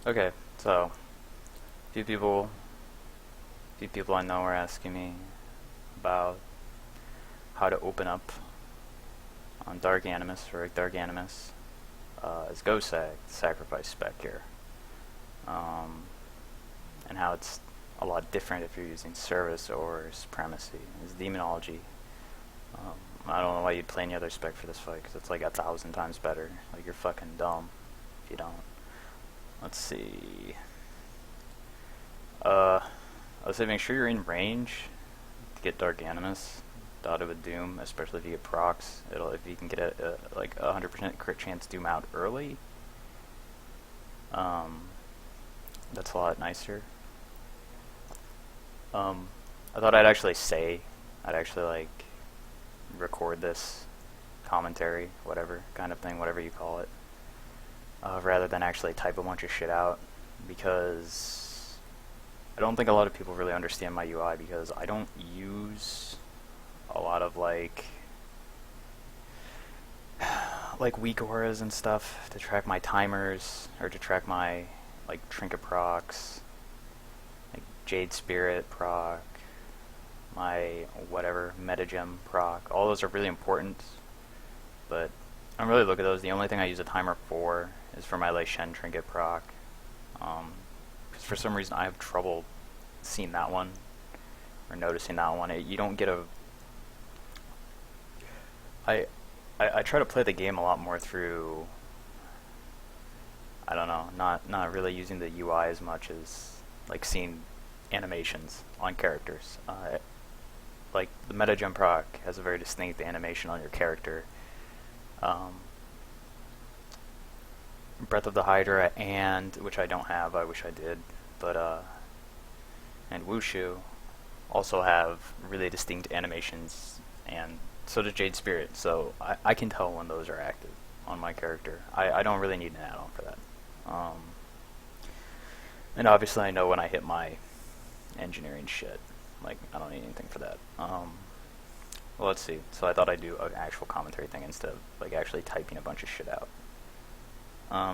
Okay, so few people, few people I know are asking me about how to open up on Dark Animus or Dark Animus as GoSac sacrifice spec here, and how it's a lot different if you're using service or supremacy. It's demonology. I don't know why you'd play any other spec for this fight, because it's like 1,000 times better. Like, you're fucking dumb if you don't. Let's see. I would say make sure you're in range to get Dark Animus. Dotted with Doom, especially if you get procs. If you can get a like 100% crit chance Doom out early. That's a lot nicer. I thought I'd actually like record this commentary, whatever kind of thing, whatever you call it, rather than actually type a bunch of shit out, because I don't think a lot of people really understand my UI, because I don't use a lot of like weak auras and stuff to track my timers, or to track my like trinket procs, like Jade Spirit proc, my whatever metagem proc. All those are really important, but I don't really look at those. The only thing I use a timer for is for my Lei Shen trinket proc, because for some reason I have trouble seeing that one or noticing that one. You don't get a I try to play the game a lot more through, I don't know, not really using the UI as much as like seeing animations on characters. Like the metagem proc has a very distinct animation on your character. Breath of the Hydra, and which I don't have, I wish I did, but and Wushu also have really distinct animations, and so does Jade Spirit, so I can tell when those are active on my character. I don't really need an add-on for that. And obviously I know when I hit my engineering shit. Like, I don't need anything for that. Well, let's see. So I thought I'd do an actual commentary thing instead of like actually typing a bunch of shit out.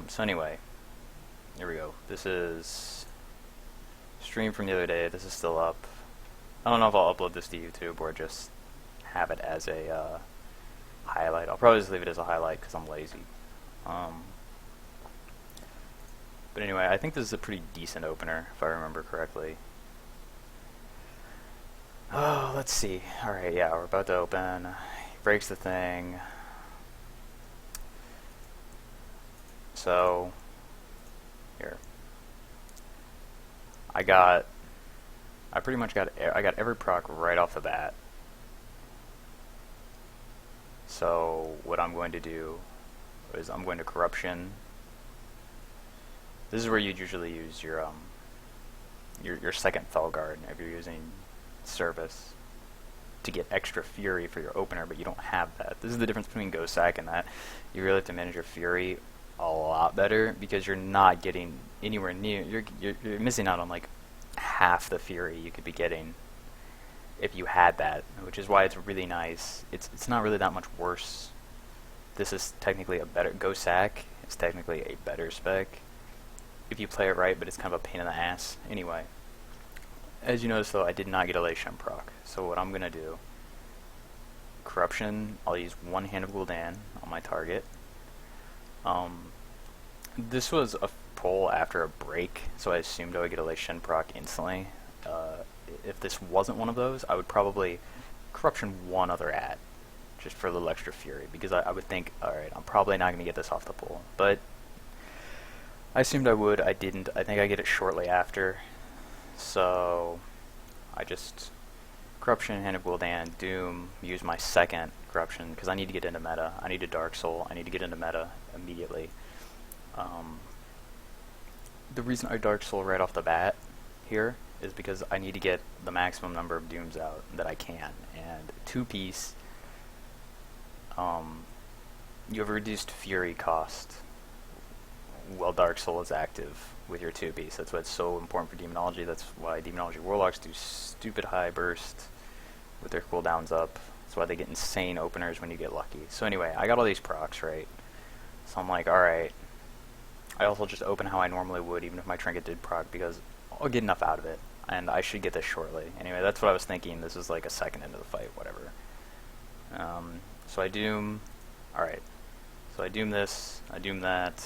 So anyway, here we go. This is stream from the other day. This is still up. I don't know if I'll upload this to YouTube or just have it as a highlight. I'll probably just leave it as a highlight because I'm lazy. But anyway, I think this is a pretty decent opener, if I remember correctly. Oh, let's see. Alright, yeah, we're about to open. He breaks the thing. So, here. I pretty much got every proc right off the bat. So what I'm going to do is I'm going to corruption. This is where you'd usually use your second Felguard if you're using service to get extra fury for your opener, but you don't have that. This is the difference between GoSac and that. You really have to manage your fury a lot better, because you're not getting anywhere near. You're missing out on like half the fury you could be getting if you had that, which is why it's really nice. It's not really that much worse. This is technically a better GoSac. It's technically a better spec if you play it right, but it's kind of a pain in the ass. Anyway, as you notice though, I did not get a Lei Shen proc. So what I'm gonna do, corruption. I'll use one Hand of Gul'dan on my target. This was a pull after a break, so I assumed I would get a Lei Shen proc instantly. If this wasn't one of those, I would probably corruption one other ad, just for a little extra fury, because I would think, alright, I'm probably not going to get this off the pull. But I assumed I would. I didn't. I think I get it shortly after. So I just corruption, Hand of Gul'dan, Doom, use my second corruption, because I need to get into meta. I need a Dark Soul. I need to get into meta immediately. The reason I Dark Soul right off the bat here is because I need to get the maximum number of Dooms out that I can. And 2-piece, you have a reduced fury cost while Dark Soul is active with your 2-piece. That's why it's so important for Demonology. That's why Demonology Warlocks do stupid high burst with their cooldowns up. That's why they get insane openers when you get lucky. So anyway, I got all these procs, right? So I'm like, alright, I also just open how I normally would, even if my trinket did proc, because I'll get enough out of it, and I should get this shortly. Anyway, that's what I was thinking. This is like a second into the fight, whatever. So I doom. Alright. So I doom this, I doom that.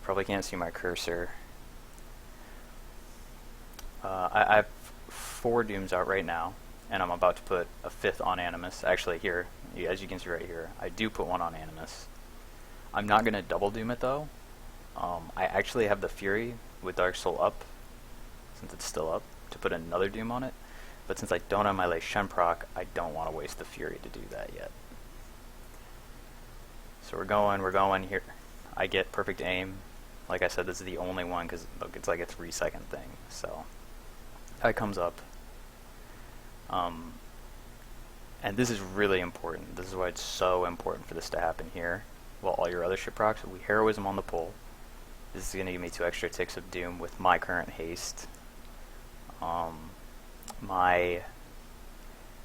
Probably can't see my cursor. I have 4 dooms out right now, and I'm about to put a 5th on Animus. Actually, here, as you can see right here, I do put one on Animus. I'm not going to double doom it though. I actually have the Fury with Dark Soul up, since it's still up, to put another doom on it. But since I don't have my Lei Shen proc, I don't want to waste the Fury to do that yet. So we're going here. I get perfect aim. Like I said, this is the only one because it's like a 3-second thing. So that comes up. And this is really important. This is why it's so important for this to happen here. Well, all your other shit procs, we Heroism on the pull. This is going to give me 2 extra ticks of doom with my current haste. My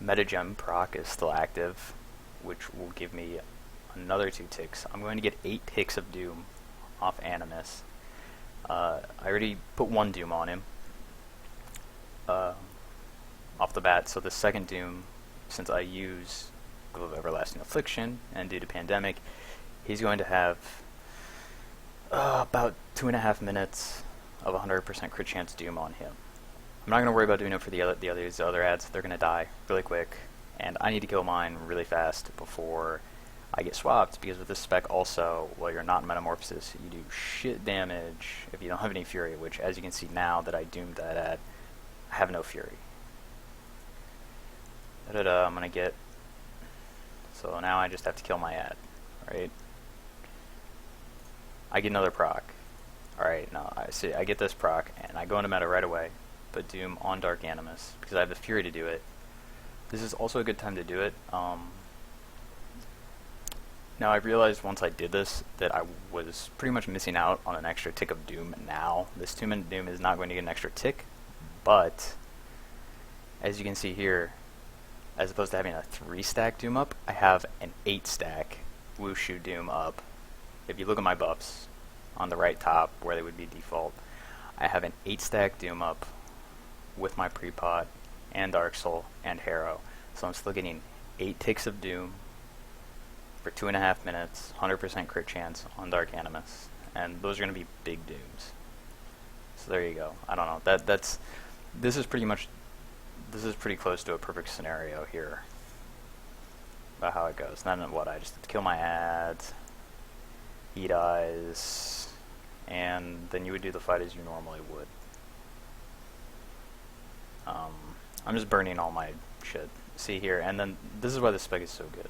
Metagem proc is still active, which will give me another 2 ticks. I'm going to get 8 ticks of doom off Animus. I already put 1 doom on him off the bat, so the second doom, since I use Glove of Everlasting Affliction, and due to Pandemic, he's going to have about 2.5 minutes of 100% crit chance doom on him. I'm not going to worry about doing it for the other ads. They're going to die really quick, and I need to kill mine really fast before I get swapped, because with this spec also, while you're not in Metamorphosis, you do shit damage if you don't have any Fury, which, as you can see now that I doomed that ad, I have no Fury. I'm going to get... So now I just have to kill my ad, right? I get another proc. Alright, no, I get this proc, and I go into meta right away, put doom on Dark Animus, because I have the Fury to do it. This is also a good time to do it. Now I realized once I did this that I was pretty much missing out on an extra tick of doom now. This 2-minute doom is not going to get an extra tick, but as you can see here, as opposed to having a 3-stack doom up, I have an 8-stack Wushu doom up. If you look at my buffs on the right top where they would be default, I have an 8-stack doom up with my pre-pot and Dark Soul and Harrow. So I'm still getting 8 ticks of doom for 2.5 minutes, 100% crit chance on Dark Animus, and those are going to be big dooms. So there you go. I don't know. This is pretty close to a perfect scenario here about how it goes. Then what? I just have to kill my ads, he dies, and then you would do the fight as you normally would. I'm just burning all my shit. See here, and then this is why this spec is so good.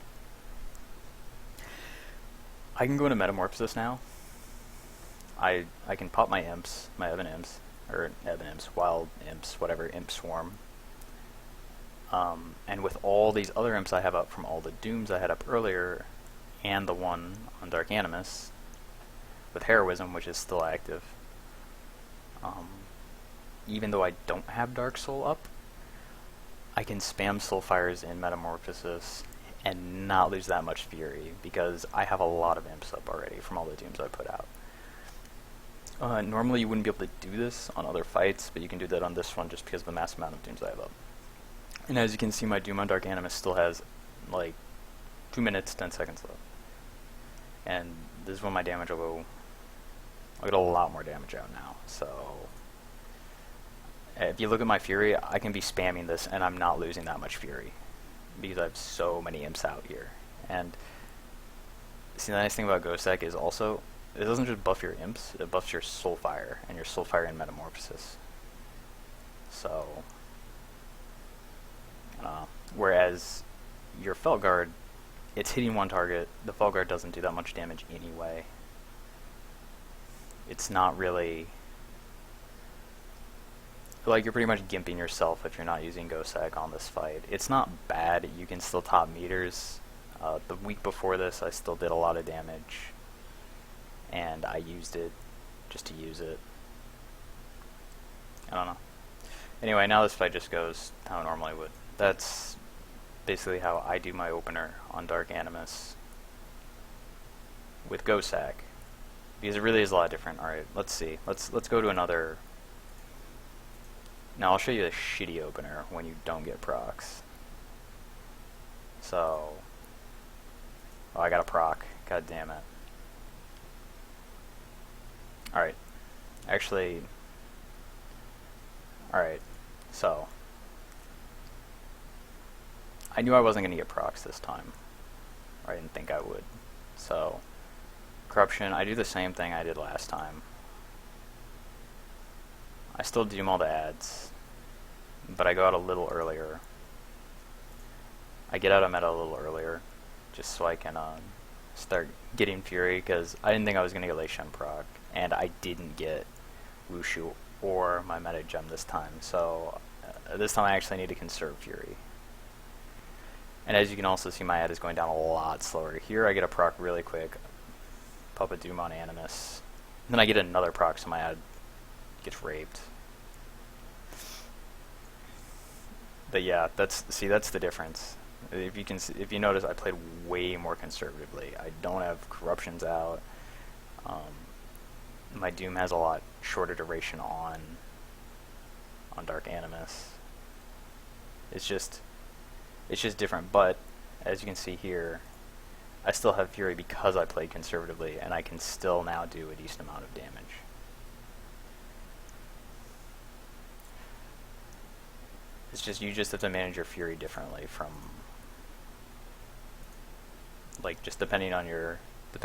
I can go into Metamorphosis now. I can pop my imps, my Evan imps, or Evan imps, wild imps, whatever, imp swarm. And with all these other imps I have up from all the dooms I had up earlier, and the one on Dark Animus, with Heroism, which is still active, even though I don't have Dark Soul up, I can spam Soulfires in Metamorphosis and not lose that much Fury, because I have a lot of imps up already from all the dooms I put out. Normally you wouldn't be able to do this on other fights, but you can do that on this one just because of the massive amount of dooms I have up. And as you can see, my doom on Dark Animus still has like 2 minutes, 10 seconds left. And this is when my damage will go... I'll get a lot more damage out now, so... If you look at my Fury, I can be spamming this and I'm not losing that much Fury, because I have so many imps out here. And see, the nice thing about GoSac is also, it doesn't just buff your imps, it buffs your Soulfire, and your Soulfire in Metamorphosis. So, whereas your Felguard, it's hitting one target, the Felguard doesn't do that much damage anyway. It's not really... Like, you're pretty much gimping yourself if you're not using GoSac on this fight. It's not bad, you can still top meters. The week before this, I still did a lot of damage, and I used it just to use it. I don't know. Anyway, now this fight just goes how it normally would. That's basically how I do my opener on Dark Animus with GoSac. because it really is a lot different. All right, let's see. Let's go to another. Now I'll show you a shitty opener when you don't get procs. So, oh, I got a proc. God damn it. All right, actually, all right. So, I knew I wasn't gonna get procs this time. Or I didn't think I would. So, corruption. I do the same thing I did last time. I still doom all the ads, but I go out a little earlier. I get out of meta a little earlier, just so I can start getting Fury, because I didn't think I was going to get Lei Shen proc, and I didn't get Wushu or my meta gem this time, so this time I actually need to conserve Fury. And as you can also see, my ad is going down a lot slower. Here I get a proc really quick, pop a doom on Animus, then I get another proc, so my ad gets raped. But yeah, that's the difference. If you notice, I played way more conservatively. I don't have corruptions out. My doom has a lot shorter duration on Dark Animus. It's just different. But as you can see here, I still have Fury because I played conservatively, and I can still now do a decent amount of damage. It's just, you just have to manage your Fury differently from, like, just depending on your